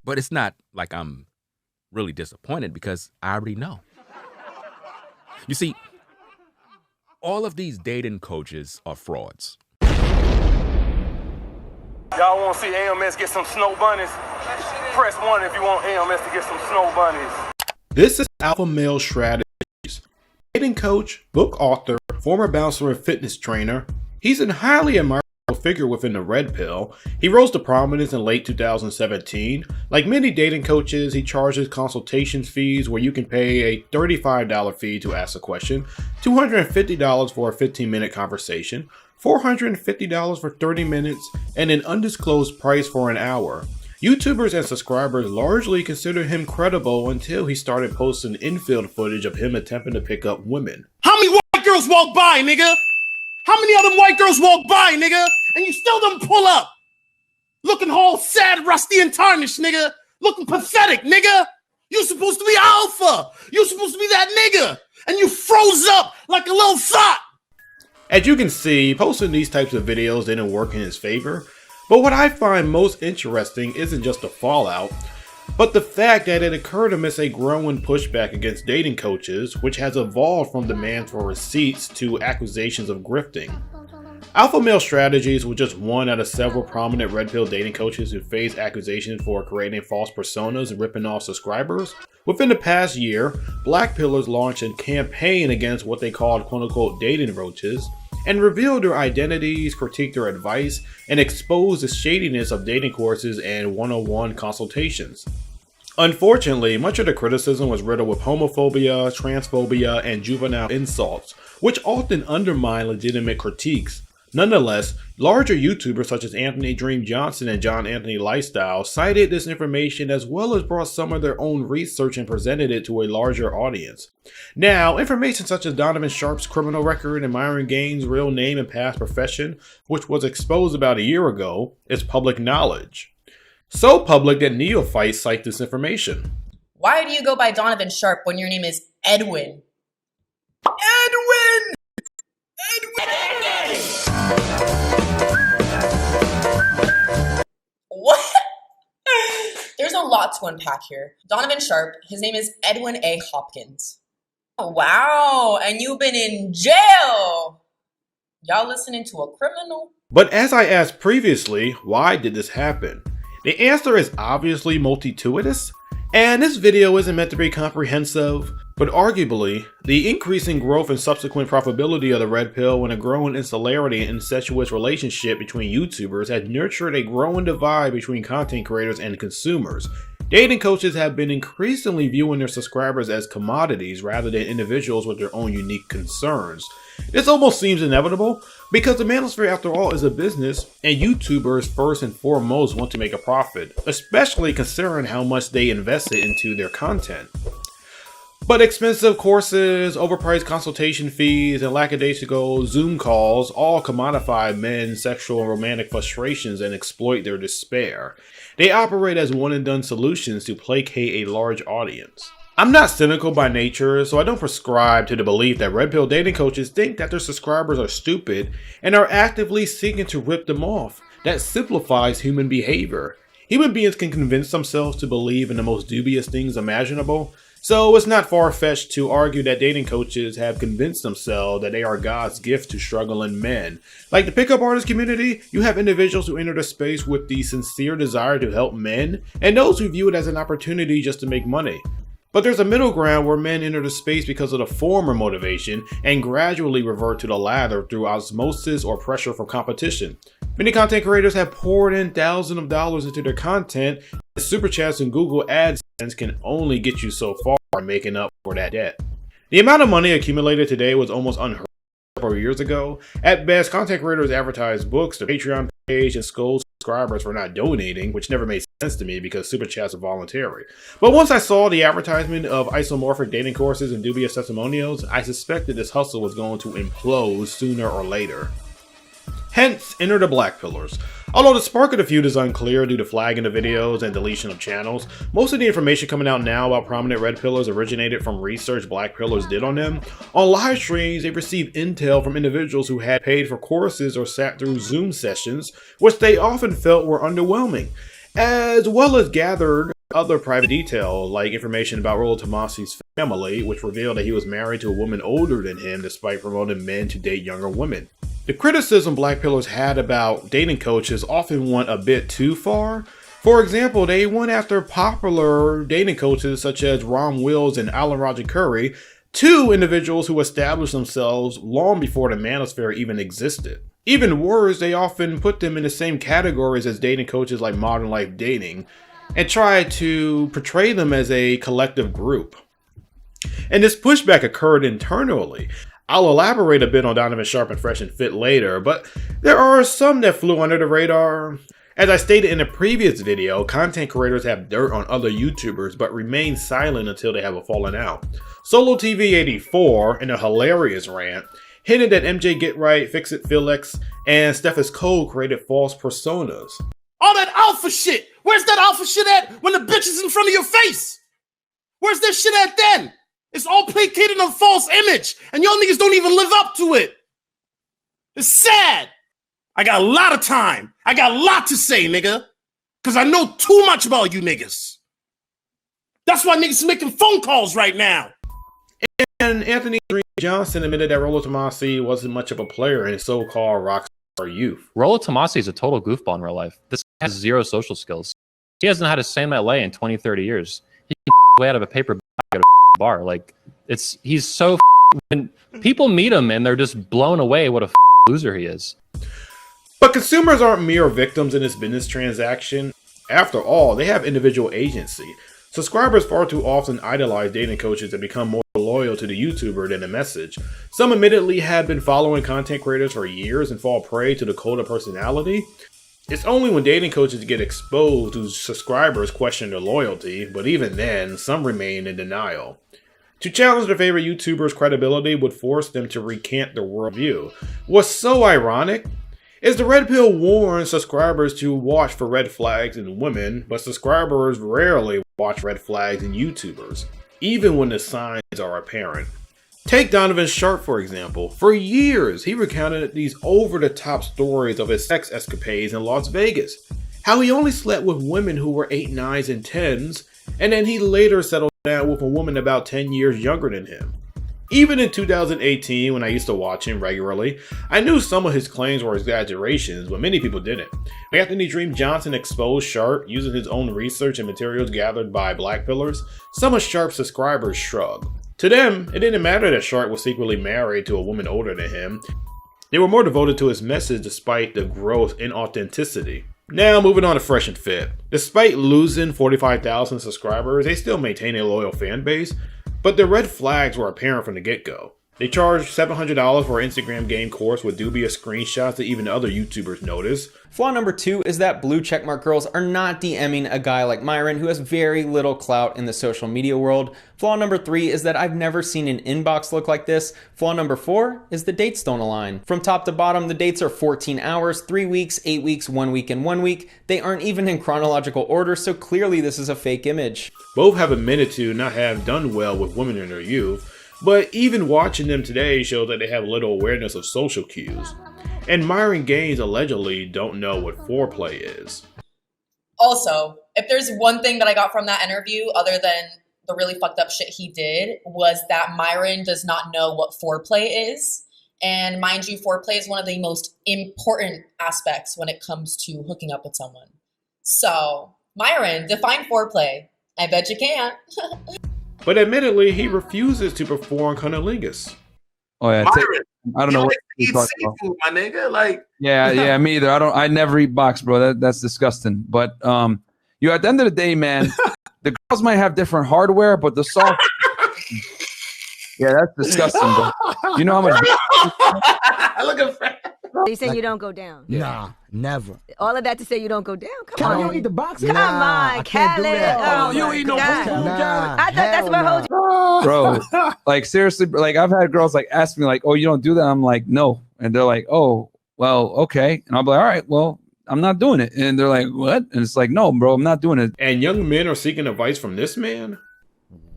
But it's not like I'm really disappointed because I already know. You see, all of these dating coaches are frauds. Y'all want to see AMS get some snow bunnies? Press 1 if you want AMS to get some snow bunnies. This is Alpha Male Strategies. Dating coach, book author, former bouncer and fitness trainer. He's a highly admired figure within the red pill. He rose to prominence in late 2017. Like many dating coaches, he charges consultation fees where you can pay a $35 fee to ask a question, $250 for a 15-minute conversation, $450 for 30 minutes, and an undisclosed price for an hour. YouTubers and subscribers largely consider him credible until he started posting infield footage of him attempting to pick up women. How many white girls walk by, nigga? How many other white girls walk by, nigga? And you still don't pull up. Looking all sad, rusty, and tarnished, nigga. Looking pathetic, nigga. You supposed to be alpha. You supposed to be that nigga. And you froze up like a little thought. As you can see, posting these types of videos didn't work in his favor. But what I find most interesting isn't just the fallout, but the fact that it occurred amidst a growing pushback against dating coaches, which has evolved from demands for receipts to accusations of grifting. Alpha Male Strategies was just one out of several prominent red pill dating coaches who faced accusations for creating false personas and ripping off subscribers. Within the past year, Black Pillars launched a campaign against what they called quote-unquote dating roaches, and revealed their identities, critiqued their advice, and exposed the shadiness of dating courses and one-on-one consultations. Unfortunately, much of the criticism was riddled with homophobia, transphobia, and juvenile insults, which often undermine legitimate critiques. Nonetheless, larger YouTubers such as Anthony Dream Johnson and John Anthony Lifestyle cited this information as well as brought some of their own research and presented it to a larger audience. Now, information such as Donovan Sharpe's criminal record and Myron Gaines' real name and past profession, which was exposed about a year ago, is public knowledge. So public that neophytes cite this information. Why do you go by Donovan Sharpe when your name is Edwin? Edwin! What? There's a lot to unpack here. Donovan Sharpe, his name is Edwin A. Hopkins. Oh, wow, and you've been in jail. Y'all listening to a criminal? But as I asked previously, why did this happen? The answer is obviously multitudinous, and this video isn't meant to be comprehensive, but arguably, the increasing growth and subsequent profitability of the red pill and a growing insularity and incestuous relationship between YouTubers has nurtured a growing divide between content creators and consumers. Dating coaches have been increasingly viewing their subscribers as commodities rather than individuals with their own unique concerns. This almost seems inevitable because the Manosphere, after all, is a business, and YouTubers first and foremost want to make a profit, especially considering how much they invested into their content. But expensive courses, overpriced consultation fees, and lackadaisical Zoom calls all commodify men's sexual and romantic frustrations and exploit their despair. They operate as one-and-done solutions to placate a large audience. I'm not cynical by nature, so I don't prescribe to the belief that red pill dating coaches think that their subscribers are stupid and are actively seeking to rip them off. That simplifies human behavior. Human beings can convince themselves to believe in the most dubious things imaginable, so it's not far-fetched to argue that dating coaches have convinced themselves that they are God's gift to struggling men. Like the pickup artist community, you have individuals who enter the space with the sincere desire to help men, and those who view it as an opportunity just to make money. But there's a middle ground where men enter the space because of the former motivation and gradually revert to the latter through osmosis or pressure from competition. Many content creators have poured in thousands of dollars into their content, and super chats and Google AdSense can only get you so far making up for that debt. The amount of money accumulated today was almost unheard of 4 years ago. At best, content creators advertise books, the Patreon page, and scold subscribers for not donating, which never made sense to me because super chats are voluntary. But once I saw the advertisement of isomorphic dating courses and dubious testimonials, I suspected this hustle was going to implode sooner or later. Hence, enter the Black Pillars. Although the spark of the feud is unclear due to flagging of videos and deletion of channels, most of the information coming out now about prominent red pillars originated from research Black Pillars did on them. On live streams, they received intel from individuals who had paid for courses or sat through Zoom sessions, which they often felt were underwhelming, as well as gathered other private detail, like information about Rollo Tomassi's family, which revealed that he was married to a woman older than him despite promoting men to date younger women. The criticism black pillars had about dating coaches often went a bit too far. For example, they went after popular dating coaches such as Ron Wills and Alan Roger Curry, two individuals who established themselves long before the Manosphere even existed. Even worse, they often put them in the same categories as dating coaches like Modern Life Dating, and try to portray them as a collective group. And this pushback occurred internally. I'll elaborate a bit on Donovan Sharpe and Fresh and Fit later, but there are some that flew under the radar. As I stated in a previous video, content creators have dirt on other YouTubers but remain silent until they have a falling out. Solo TV 84, in a hilarious rant, hinted that MJGetRight, Fixit Felix, and StephisCold created false personas. All that alpha shit. Where's that alpha shit at when the bitch is in front of your face? Where's that shit at then? It's all placated on false image, and y'all niggas don't even live up to it. It's sad. I got a lot of time. I got a lot to say, nigga, because I know too much about you niggas. That's why niggas are making phone calls right now. And Anthony Johnson admitted that Rollo Tomassi wasn't much of a player in his so-called rockstar youth. Rollo Tomassi is a total goofball in real life. This guy has zero social skills. He hasn't had a same LA in 20, 30 years. He can way out of a paper bag at a bar. Like, he's so when people meet him and they're just blown away what a loser he is. But consumers aren't mere victims in this business transaction. After all, they have individual agency. Subscribers far too often idolize dating coaches and become more loyal to the YouTuber than the message. Some admittedly have been following content creators for years and fall prey to the cult of personality. It's only when dating coaches get exposed do subscribers question their loyalty, but even then, some remain in denial. To challenge their favorite YouTuber's credibility would force them to recant their worldview. What's so ironic is the red pill warns subscribers to watch for red flags in women, but subscribers rarely watch red flags in YouTubers, even when the signs are apparent. Take Donovan Sharpe, for example. For years, he recounted these over-the-top stories of his sex escapades in Las Vegas. How he only slept with women who were 8, 9s, and 10s, and then he later settled down with a woman about 10 years younger than him. Even in 2018, when I used to watch him regularly, I knew some of his claims were exaggerations, but many people didn't. When Anthony Dream Johnson exposed Sharpe using his own research and materials gathered by black pillars, some of Sharpe's subscribers shrugged. To them, it didn't matter that Sharpe was secretly married to a woman older than him. They were more devoted to his message despite the gross inauthenticity. Now moving on to Fresh and Fit. Despite losing 45,000 subscribers, they still maintain a loyal fan base. But the red flags were apparent from the get-go. They charged $700 for an Instagram game course with dubious screenshots that even other YouTubers noticed. Flaw number 2 is that blue checkmark girls are not DMing a guy like Myron who has very little clout in the social media world. Flaw number 3 is that I've never seen an inbox look like this. Flaw number 4 is the dates don't align. From top to bottom, the dates are 14 hours, 3 weeks, 8 weeks, 1 week, and 1 week. They aren't even in chronological order, so clearly this is a fake image. Both have admitted to not have done well with women in their youth, but even watching them today shows that they have little awareness of social cues. And Myron Gaines allegedly don't know what foreplay is. Also, if there's one thing that I got from that interview, other than the really fucked up shit he did, was that Myron does not know what foreplay is. And mind you, foreplay is one of the most important aspects when it comes to hooking up with someone. So, Myron, define foreplay. I bet you can't. But admittedly, he refuses to perform cunnilingus. Oh yeah, Myron, I don't know what eat you're talking about. seafood, my nigga. Like, Yeah, me either. I never eat box, bro. That's disgusting. But you at the end of the day, man, the girls might have different hardware, but the sauce. Yeah, that's disgusting, bro. You know how much? look at Frank. You say you don't go down. Nah, never. All of that to say you don't go down. Come Come on. you don't eat the box? Come on, Khaled. Oh, you my eat no God. food, I thought that's what holds you. Bro, like seriously, like I've had girls like ask me like, "Oh, you don't do that?" I'm like, "No," and they're like, "Oh, well, okay," and I'll be like, "All right, well, I'm not doing it," and they're like, "What?" And it's like, "No, bro, I'm not doing it." And young men are seeking advice from this man?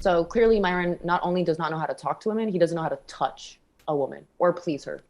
So clearly Myron not only does not know how to talk to women, he doesn't know how to touch a woman or please her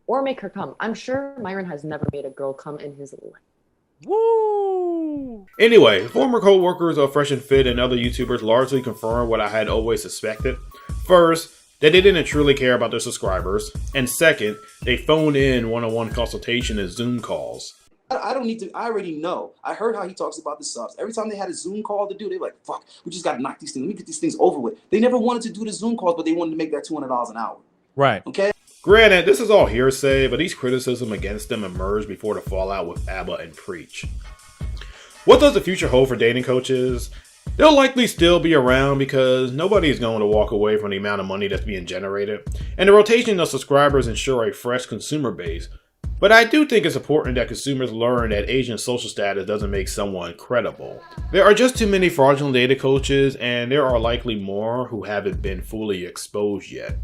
or make her come. I'm sure Myron has never made a girl come in his life. Woo! Anyway, former co-workers of Fresh and Fit and other YouTubers largely confirmed what I had always suspected. First, that they didn't truly care about their subscribers, and second, they phone in one-on-one consultation and Zoom calls. I don't need to, I already know. I heard how he talks about the subs. Every time they had a Zoom call to do, they were like, fuck, we just gotta knock these things, let me get these things over with. They never wanted to do the Zoom calls, but they wanted to make that $200 an hour. Right. Okay? Granted, this is all hearsay, but these criticisms against them emerged before the fallout with ABBA and Preach. What does the future hold for dating coaches? They'll likely still be around because nobody is going to walk away from the amount of money that's being generated, and the rotation of subscribers ensure a fresh consumer base. But I do think it's important that consumers learn that age and social status doesn't make someone credible. There are just too many fraudulent data coaches, and there are likely more who haven't been fully exposed yet.